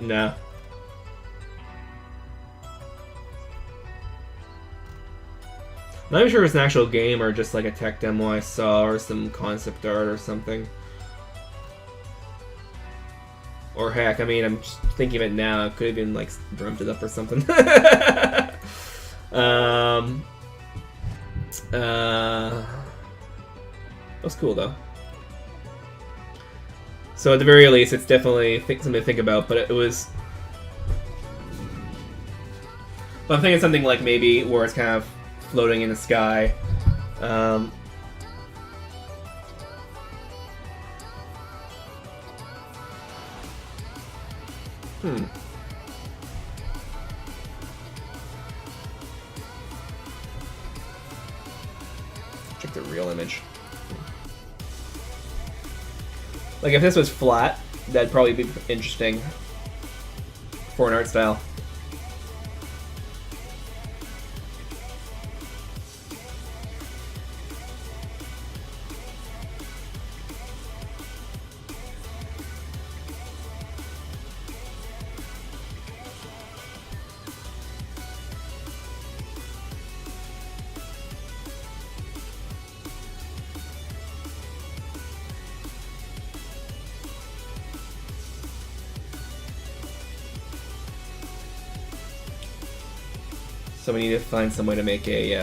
Nah. I'm not even sure if it's an actual game or just like a tech demo I saw or some concept art or something. Or heck, I mean, I'm just thinking of it now. It could have been like dreamt it up or something. That's cool though. So at the very least, it's definitely something to think about. But it was. But I'm thinking something like maybe where it's kind of floating in the sky. Check the real image. Like if this was flat, that'd probably be interesting for an art style. So we need to find some way to make a.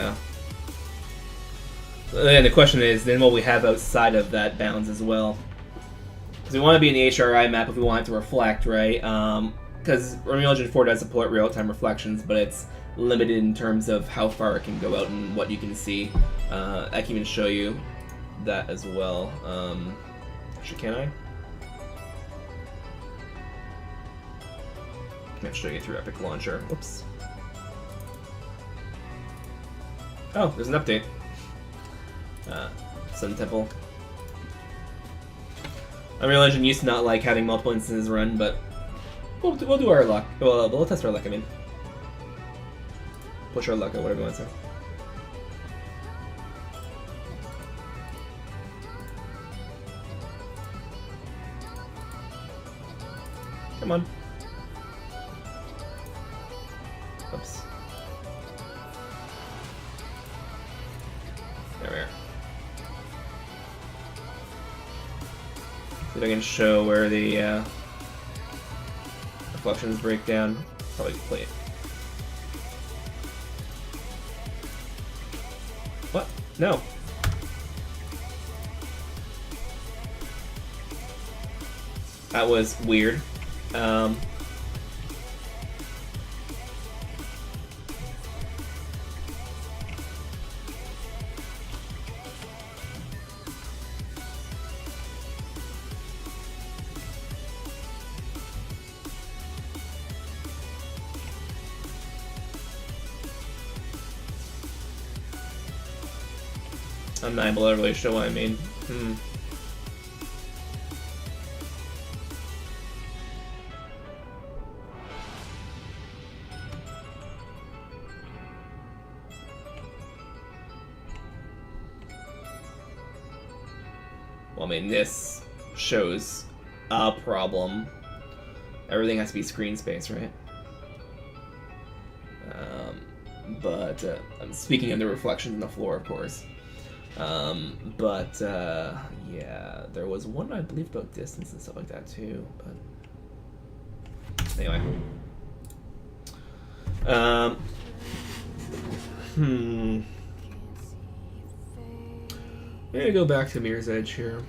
And the question is, then what we have outside of that bounds as well, because we want to be in the HRI map if we want it to reflect, right? Because Unreal Engine 4 does support real-time reflections, but it's limited in terms of how far it can go out and what you can see. I can even show you that as well. Actually, can I? Can't show you through Epic Launcher. Whoops. Oh, there's an update. Sun Temple. Unreal Engine used to not like having multiple instances run, but we'll do our luck. Well, we'll test our luck, I mean. Push our luck, or whatever you want to say. Come on. Oops. There we are. See if I can show where the reflections break down. Probably play it. What? No. That was weird. I'm not able to really show what I mean. Well, I mean, this shows a problem. Everything has to be screen space, right? But I'm speaking of the reflections on the floor, of course. Yeah, there was one I believe about distance and stuff like that too, but anyway. I'm gonna go back to Mirror's Edge here.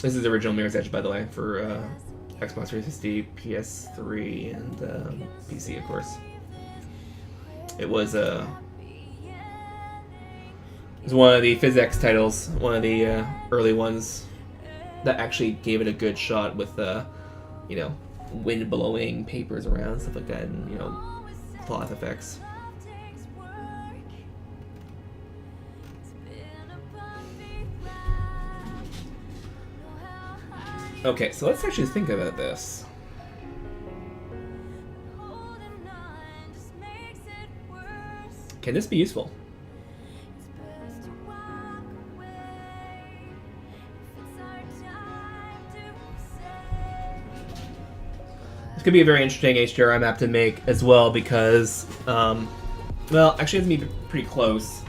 This is the original Mirror's Edge, by the way, for Xbox 360, PS3, and PC, of course. It was one of the PhysX titles, one of the early ones that actually gave it a good shot with, you know, wind blowing papers around, stuff like that, and, you know, cloth effects. Okay, so let's actually think about this. Can this be useful? This could be a very interesting HDRI map to make as well, because Well, actually, it has to be pretty close.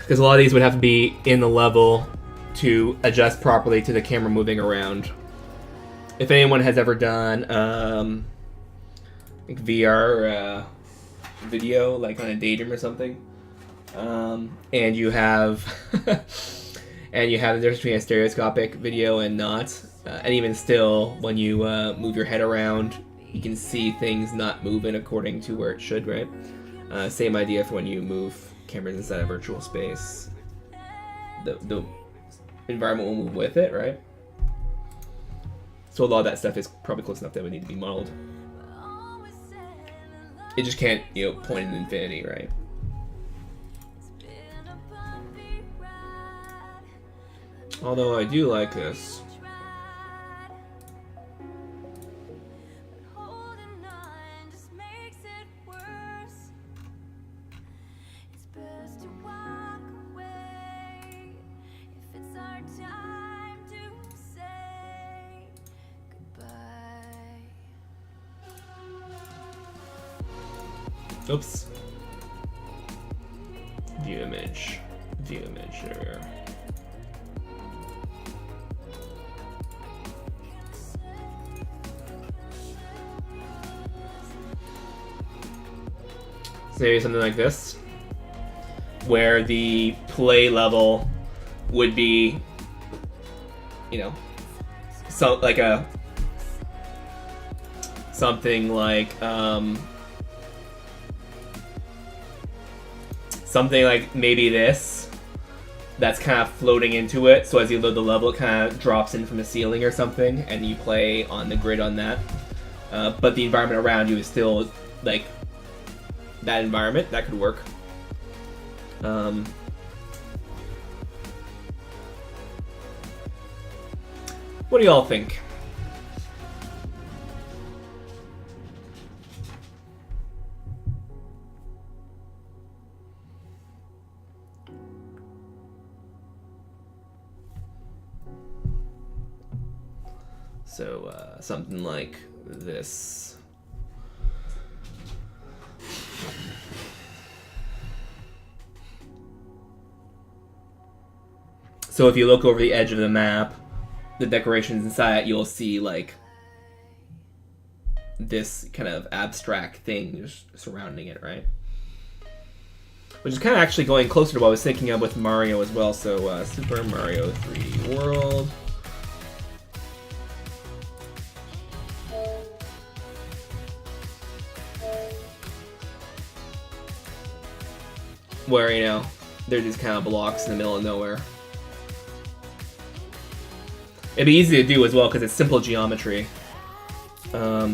Because a lot of these would have to be in the level to adjust properly to the camera moving around. If anyone has ever done like VR video, like on a daydream or something, and you have and you have the difference between a stereoscopic video and not, and even still, when you move your head around, you can see things not moving according to where it should, right? Same idea for when you move cameras inside a virtual space. The environment will move with it, right? So a lot of that stuff is probably close enough that would need to be modeled. It just can't, point in infinity, right? Although I do like this. Oops. View image. View image. There we are. So maybe something like this, where the play level would be, so like something like maybe this, that's kind of floating into it. So as you load the level, it kind of drops in from the ceiling or something, and you play on the grid on that. But the environment around you is still like that environment. That could work. What do y'all think? So something like this. So if you look over the edge of the map, the decorations inside it, you'll see like this kind of abstract thing just surrounding it, right? Which is kind of actually going closer to what I was thinking of with Mario as well. So Super Mario 3D World. Where, there's these kind of blocks in the middle of nowhere. It'd be easy to do as well because it's simple geometry. Or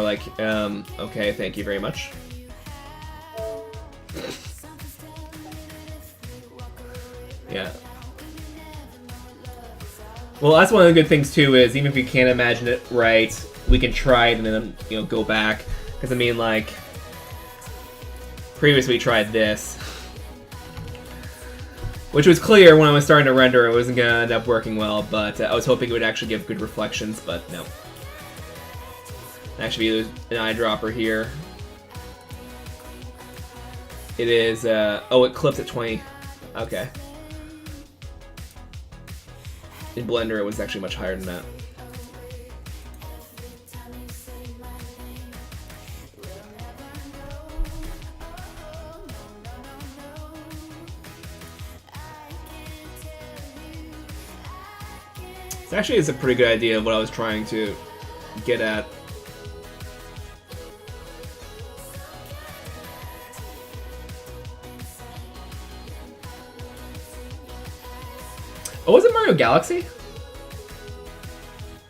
like, okay, thank you very much. Yeah. Well, that's one of the good things too, is even if we can't imagine it right, we can try it and then, go back. Because, I mean, like, previously we tried this. Which was clear when I was starting to render it wasn't going to end up working well, but I was hoping it would actually give good reflections, but no. Actually, there's an eyedropper here. It is, oh, it clips at 20. Okay. In Blender, it was actually much higher than that. This actually is a pretty good idea of what I was trying to get at. Oh, was it Mario Galaxy?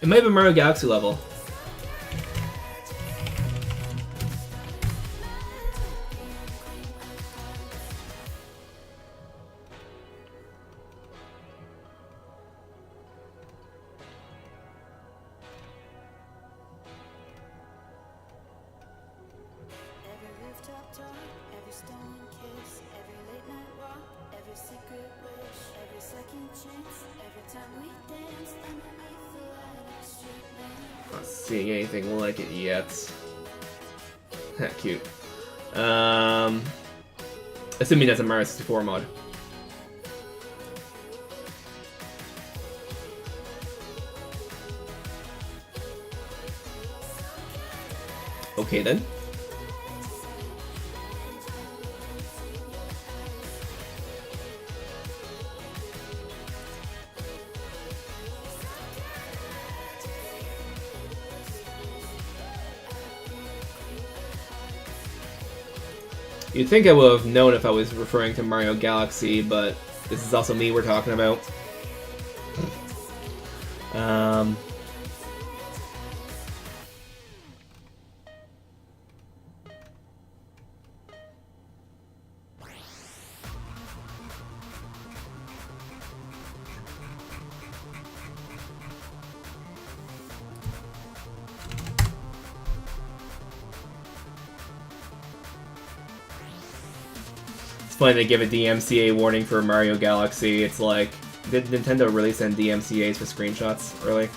It might have been Mario Galaxy level. Not seeing anything like it yet. Cute. Assuming that's a Mario 64 mod. Okay then. You'd think I would have known if I was referring to Mario Galaxy, but this is also me we're talking about. It's funny they give a DMCA warning for Mario Galaxy. It's like, did Nintendo really send DMCAs for screenshots early?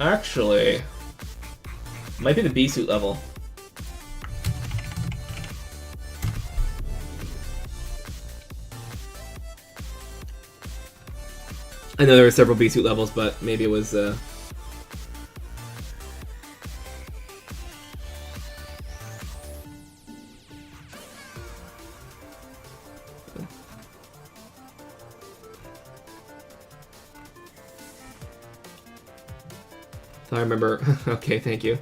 Actually, might be the B-suit level. I know there were several B-suit levels, but maybe it was I remember. Okay, thank you.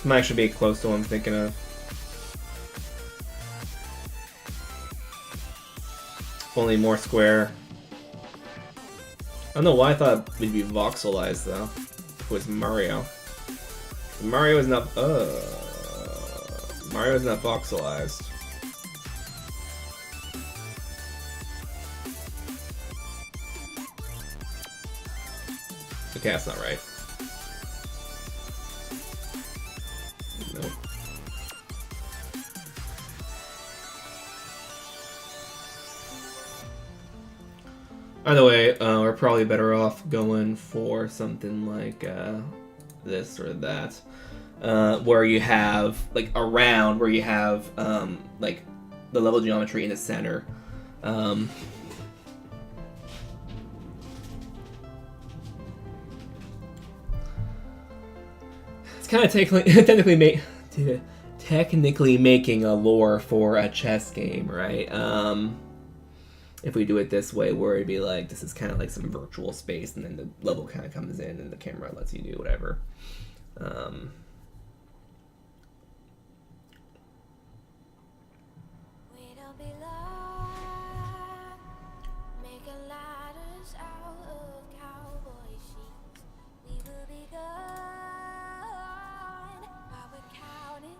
Might actually be close to what I'm thinking of. Only more square. I don't know why I thought we'd be voxelized though. If it was Mario. Mario is not. Mario is not voxelized. Okay, that's not right. Nope. Either way, we're probably better off going for something like this or that, where you have like a round where you have like the level geometry in the center. It's kind of technically making a lore for a chess game, right? If we do it this way, where it'd be like, this is kind of like some virtual space, and then the level kind of comes in, and the camera lets you do whatever.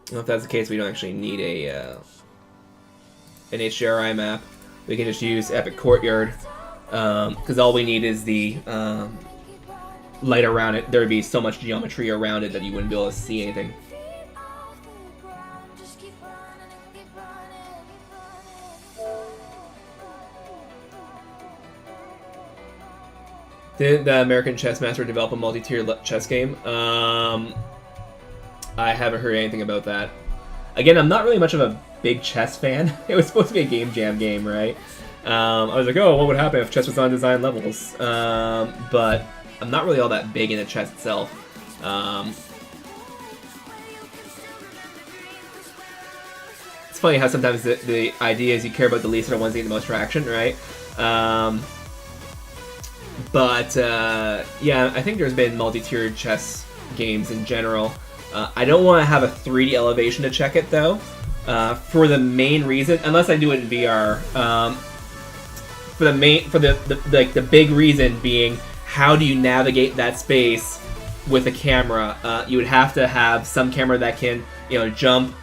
Well, if that's the case, we don't actually need an HDRI map. We can just use Epic Courtyard, because all we need is the light around it, there would be so much geometry around it that you wouldn't be able to see anything. Did the American Chess Master develop a multi-tier chess game? I haven't heard anything about that. Again, I'm not really much of a big chess fan. It was supposed to be a Game Jam game, right? I was like, oh, what would happen if chess was on design levels? But I'm not really all that big into chess itself. It's funny how sometimes the idea is you care about the least are the ones that get the most traction, right? Yeah, I think there's been multi-tiered chess games in general. I don't want to have a 3D elevation to check it though, for the main reason, unless I do it in VR. For the big reason being, how do you navigate that space with a camera? You would have to have some camera that can, jump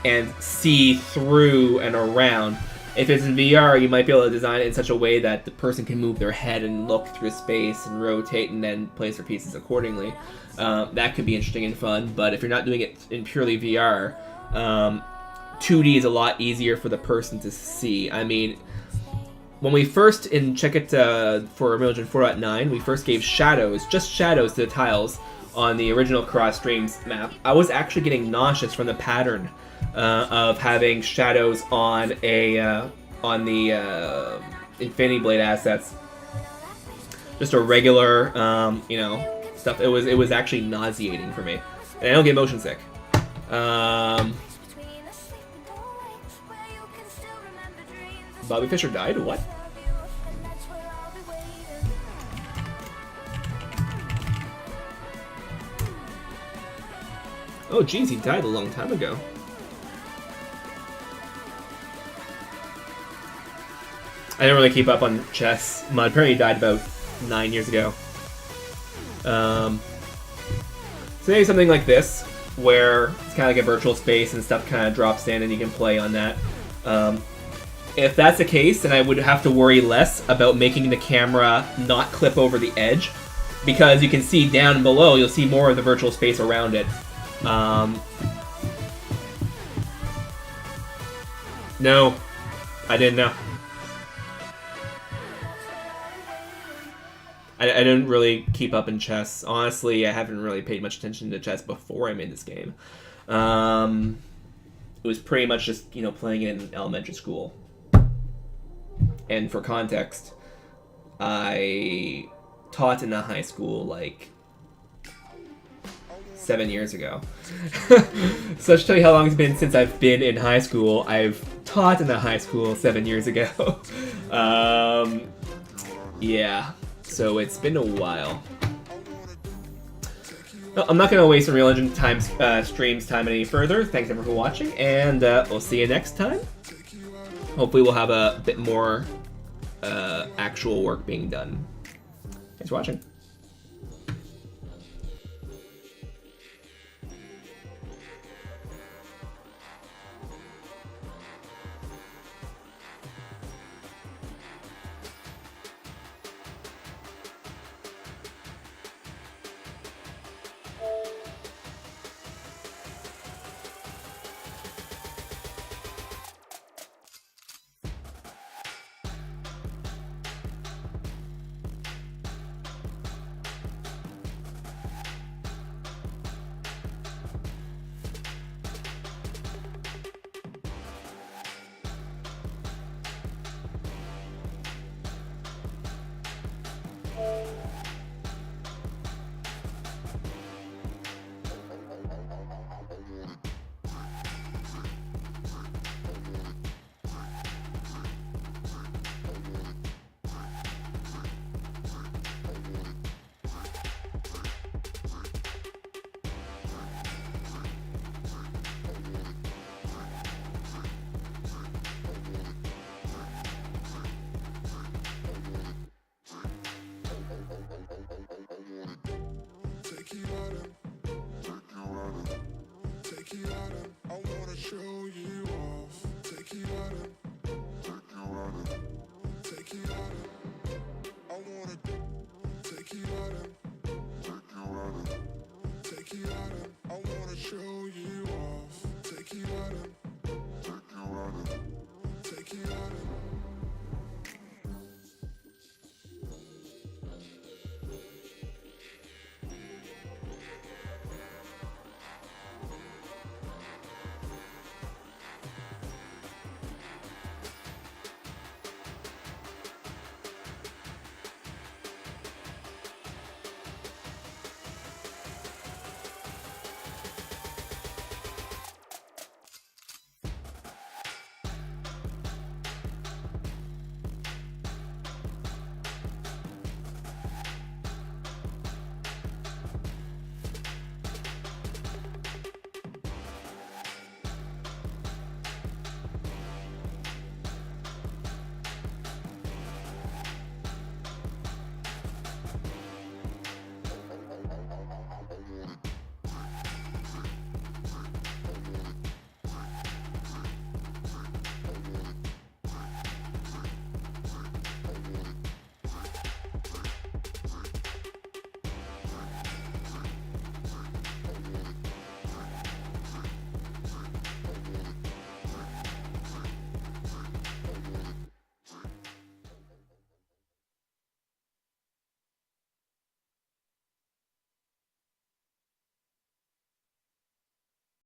and see through and around. If it's in VR, you might be able to design it in such a way that the person can move their head and look through space and rotate and then place their pieces accordingly. That could be interesting and fun, but if you're not doing it in purely VR, 2D is a lot easier for the person to see. I mean, when we first, check it for Unreal Engine 4.9, we first gave shadows, just shadows to the tiles on the original Cross Streams map. I was actually getting nauseous from the pattern of having shadows on the Infinity Blade assets. Just a regular, stuff. It was actually nauseating for me, and I don't get motion sick. Bobby Fischer died? What? Oh, geez, he died a long time ago. I didn't really keep up on chess. Apparently he died about 9 years ago. So maybe something like this, where it's kind of like a virtual space and stuff kind of drops in and you can play on that. If that's the case, then I would have to worry less about making the camera not clip over the edge, because you can see down below, you'll see more of the virtual space around it. No, I didn't know. I didn't really keep up in chess. Honestly, I haven't really paid much attention to chess before I made this game. It was pretty much just, playing it in elementary school. And for context, I taught in a high school, 7 years ago. So to tell you how long it's been since I've been in high school, I've taught in a high school 7 years ago. Yeah. So it's been a while. No, I'm not going to waste Unreal Engine streams time any further. Thanks everyone for watching, and we'll see you next time. Hopefully we'll have a bit more actual work being done. Thanks for watching.